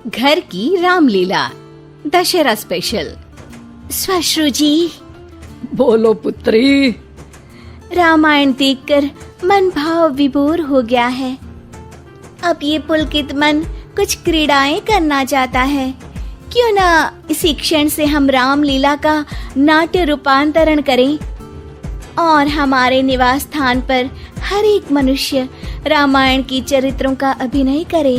घर की रामलीला दशहरा स्पेशल। श्वश्रु जी। बोलो पुत्री। रामायण देखकर मन भाव विभोर हो गया है। अब ये पुलकित मन कुछ क्रीड़ाएं करना चाहता है। क्यों ना इसी क्षण से हम रामलीला का नाट्य रूपांतरण करें और हमारे निवास स्थान पर हर एक मनुष्य रामायण की चरित्रों का अभिनय करे।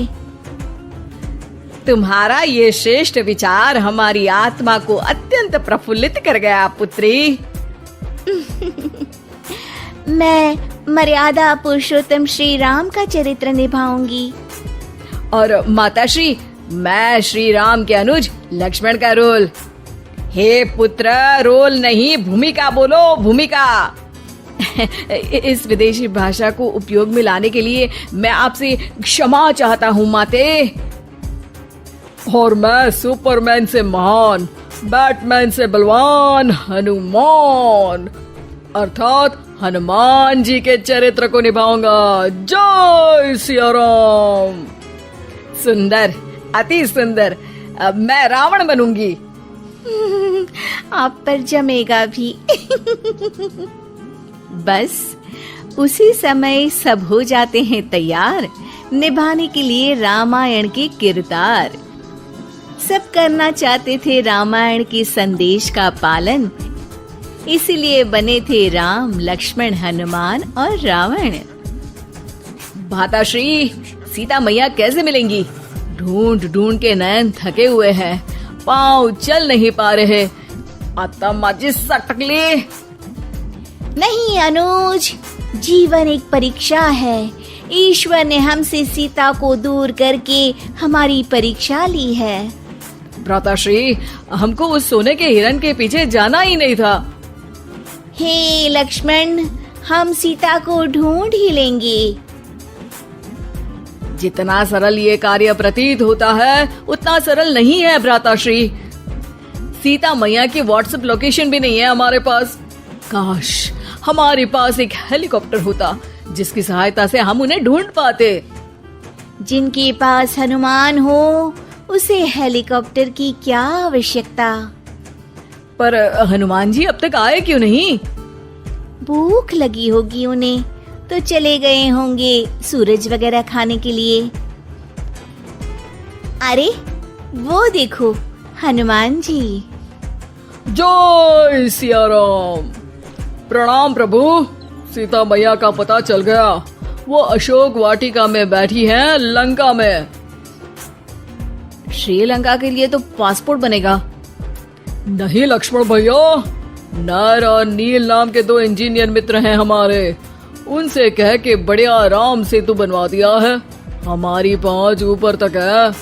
तुम्हारा ये श्रेष्ठ विचार हमारी आत्मा को अत्यंत प्रफुल्लित कर गया पुत्री। मैं मर्यादा पुरुषोत्तम श्री राम का चरित्र निभाऊंगी। और माताश्री, मैं श्री राम के अनुज लक्ष्मण का रोल। हे पुत्र, रोल नहीं भूमिका बोलो, भूमिका। इस विदेशी भाषा को उपयोग में लाने के लिए मैं आपसे क्षमा चाहता हूँ माते। और मैं सुपरमैन से महान, बैटमैन से बलवान हनुमान अर्थात हनुमान जी के चरित्र को निभाऊंगा। जय सिया राम। सुंदर, अति सुंदर। अब मैं रावण बनूंगी। आप पर जमेगा भी। बस उसी समय सब हो जाते हैं तैयार निभाने के लिए रामायण के किरदार। सब करना चाहते थे रामायण के संदेश का पालन, इसीलिए बने थे राम, लक्ष्मण, हनुमान और रावण। भाताश्री, सीता मैया कैसे मिलेंगी? ढूंढ ढूंढ के नयन थके हुए हैं, पाँव चल नहीं पा रहे। आता माजी सटकली। नहीं अनुज, जीवन एक परीक्षा है। ईश्वर ने हमसे सीता को दूर करके हमारी परीक्षा ली है। भ्राताश्री, हमको उस सोने के हिरण के पीछे जाना ही नहीं था। हे लक्ष्मण, हम सीता को ढूंढ ही लेंगे। जितना सरल ये कार्य प्रतीत होता है उतना सरल नहीं है भ्राताश्री। सीता मैया की व्हाट्सएप लोकेशन भी नहीं है हमारे पास। काश हमारे पास एक हेलीकॉप्टर होता जिसकी सहायता से हम उन्हें ढूंढ पाते। जिनके पास हनुमान हो उसे हेलीकॉप्टर की क्या आवश्यकता। पर हनुमान जी अब तक आए क्यों नहीं? भूख लगी होगी उन्हें, तो चले गए होंगे सूरज वगैरह खाने के लिए। अरे वो देखो हनुमान जी। जय सिया राम। प्रणाम प्रभु। सीता मैया का पता चल गया, वो अशोक वाटिका में बैठी हैं लंका में। श्रीलंका के लिए तो पासपोर्ट बनेगा। नहीं लक्ष्मण भैया, नर और नील नाम के 2 इंजीनियर मित्र हैं हमारे। उनसे कह के बढ़िया राम सेतु बनवा दिया है। हमारी पहुंच ऊपर तक है।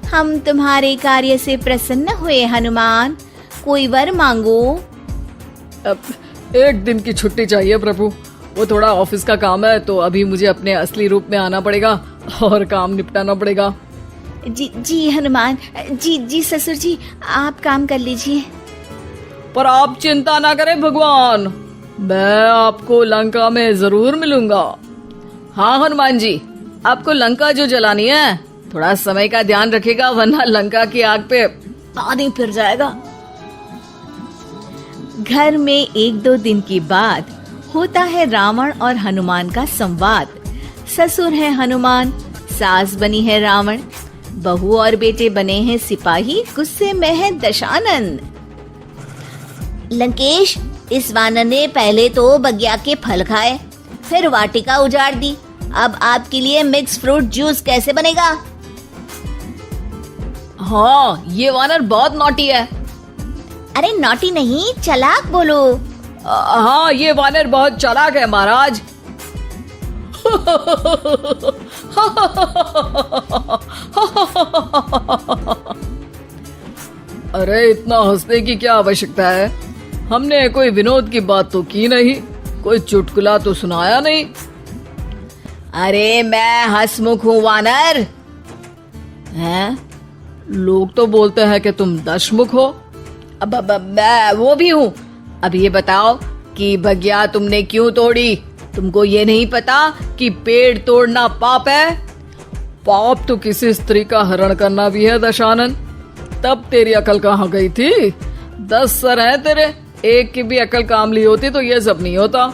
हम तुम्हारे कार्य से प्रसन्न हुए हनुमान, कोई वर मांगो। अब 1 दिन की छुट्टी चाहिए प्रभु। वो थोड़ा ऑफिस का काम है, तो अभी मुझे अपने असली रूप में आना पड़ेगा और काम निपटाना पड़ेगा। जी हनुमान जी ससुर जी, आप काम कर लीजिए। पर आप चिंता ना करें भगवान, मैं आपको लंका में जरूर मिलूंगा। हाँ हनुमान जी, आपको लंका जो जलानी है थोड़ा समय का ध्यान रखेगा, वरना लंका की आग पे पानी फिर जाएगा। घर में 1-2 दिन के बाद होता है रावण और हनुमान का संवाद। ससुर है हनुमान, सास बनी है रावण, बहू और बेटे बने हैं सिपाही, गुस्से में है दशानन। लंकेश, इस वानर ने पहले तो बगिया के फल खाए, फिर वाटिका उजाड़ दी। अब आपके लिए मिक्स फ्रूट जूस कैसे बनेगा? हाँ, ये वानर बहुत नॉटी है। अरे नॉटी नहीं, चालाक बोलो। हाँ, ये वानर बहुत चालाक है महाराज। अरे इतना हंसने की क्या आवश्यकता है? हमने कोई विनोद की बात तो की नहीं, कोई चुटकुला तो सुनाया नहीं। अरे मैं हंसमुख हूँ वानर। हैं? लोग तो बोलते हैं कि तुम दशमुख हो। अब मैं वो भी हूँ। अब ये बताओ कि बगिया तुमने क्यों तोड़ी? तुमको ये नहीं पता कि पेड़ तोड़ना पाप है? पाप तो किसी स्त्री का हरण करना भी है दशानन। तब तेरी अकल कहाँ गई थी? 10 सर हैं तेरे, एक की भी अकल काम ली होती तो ये सब नहीं होता।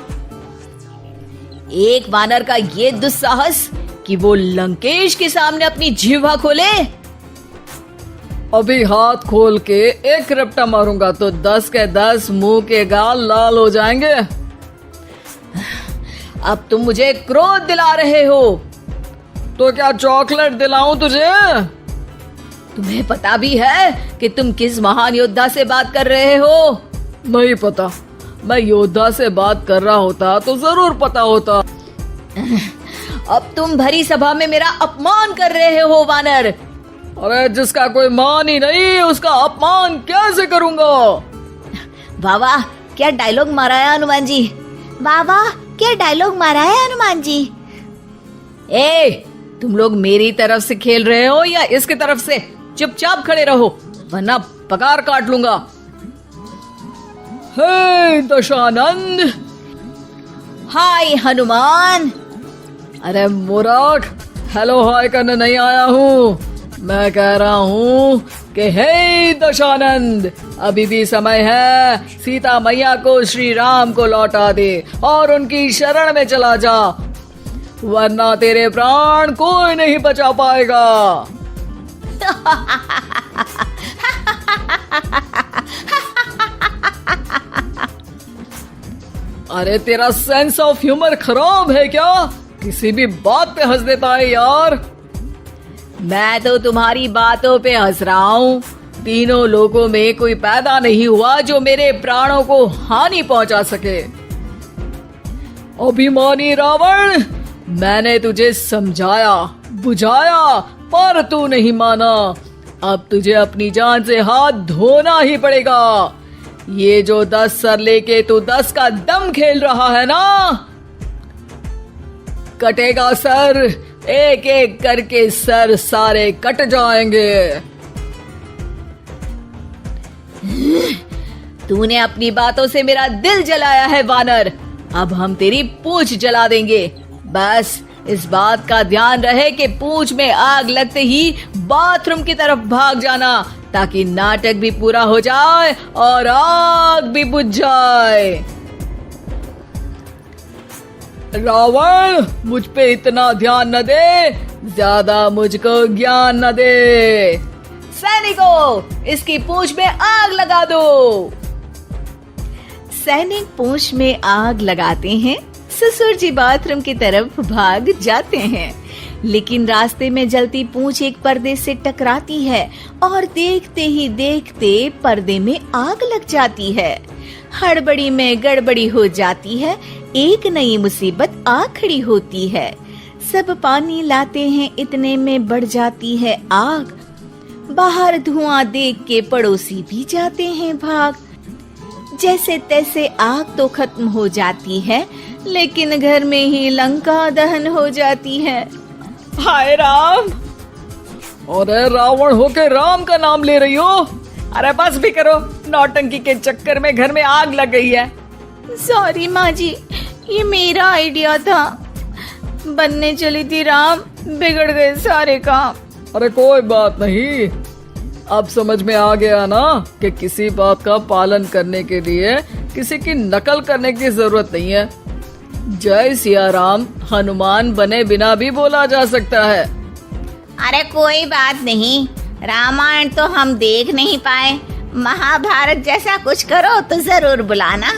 एक वानर का ये दुस्साहस कि वो लंकेश के सामने अपनी जिह्वा खोले। अभी हाथ खोल के एक रपटा मारूंगा तो 10 के 10 मुंह के गाल लाल हो जाएंगे। अब तुम मुझे क्रोध दिला रहे हो। तो क्या चॉकलेट दिलाऊं तुझे? तुम्हें पता भी है कि तुम किस महान योद्धा से बात कर रहे हो? नहीं पता। मैं योद्धा से बात कर रहा होता तो जरूर पता होता। अब तुम भरी सभा में मेरा अपमान कर रहे हो वानर। अरे जिसका कोई मान ही नहीं उसका अपमान कैसे करूंगा? वाह वाह, क्या डायलॉग मारा है हनुमान जी। वाह वाह, क्या डायलॉग मारा है हनुमान जी। तुम लोग मेरी तरफ से खेल रहे हो या इसकी तरफ से? चुपचाप खड़े रहो वरना पगार काट लूंगा। हे दशानंद। हाय हनुमान। अरे मूर्ख, हेलो हाय करने नहीं आया हूँ। मैं कह रहा हूँ कि हे दशानंद, अभी भी समय है। सीता मैया को श्री राम को लौटा दे और उनकी शरण में चला जा, वरना तेरे प्राण कोई नहीं बचा पाएगा। अरे तेरा सेंस ऑफ ह्यूमर खराब है क्या? किसी भी बात पे हंस देता है यार। मैं तो तुम्हारी बातों पे हंस रहा हूँ। तीनों लोगों में कोई पैदा नहीं हुआ जो मेरे प्राणों को हानि पहुंचा सके। अभिमानी रावण, मैंने तुझे समझाया बुझाया पर तू नहीं माना। अब तुझे अपनी जान से हाथ धोना ही पड़ेगा। ये जो 10 सर लेके तू 10 का दम खेल रहा है ना, कटेगा सर। एक एक करके सर सारे कट जाएंगे। तूने अपनी बातों से मेरा दिल जलाया है वानर। अब हम तेरी पूंछ जला देंगे। बस इस बात का ध्यान रहे कि पूंछ में आग लगते ही बाथरूम की तरफ भाग जाना, ताकि नाटक भी पूरा हो जाए और आग भी बुझ जाए। रावण, मुझ पे इतना ध्यान न दे, ज्यादा मुझको ज्ञान न दे। सैनिकों, इसकी पूंछ में आग लगा दो। सैनिक पूंछ में आग लगाते हैं। ससुर जी बाथरूम की तरफ भाग जाते हैं, लेकिन रास्ते में जलती पूंछ एक पर्दे से टकराती है और देखते ही देखते पर्दे में आग लग जाती है। हड़बड़ी में गड़बड़ी हो जाती है। एक नई मुसीबत आ खड़ी होती है। सब पानी लाते हैं, इतने में बढ़ जाती है आग। बाहर धुआं देख के पड़ोसी भी जाते हैं भाग। जैसे तैसे आग तो खत्म हो जाती है, लेकिन घर में ही लंका दहन हो जाती है। हाय राम। अरे रावण होके राम का नाम ले रही हो? अरे बस भी करो, नौटंकी के चक्कर में घर में आग लग गई है। सॉरी माँ जी, ये मेरा आइडिया था। बनने चली थी राम, बिगड़ गए सारे काम। अरे कोई बात नहीं, अब समझ में आ गया ना कि किसी बात का पालन करने के लिए किसी की नकल करने की जरूरत नहीं है। जय सिया राम हनुमान बने बिना भी बोला जा सकता है। अरे कोई बात नहीं, रामायण तो हम देख नहीं पाए। महाभारत जैसा कुछ करो तो जरूर बुलाना।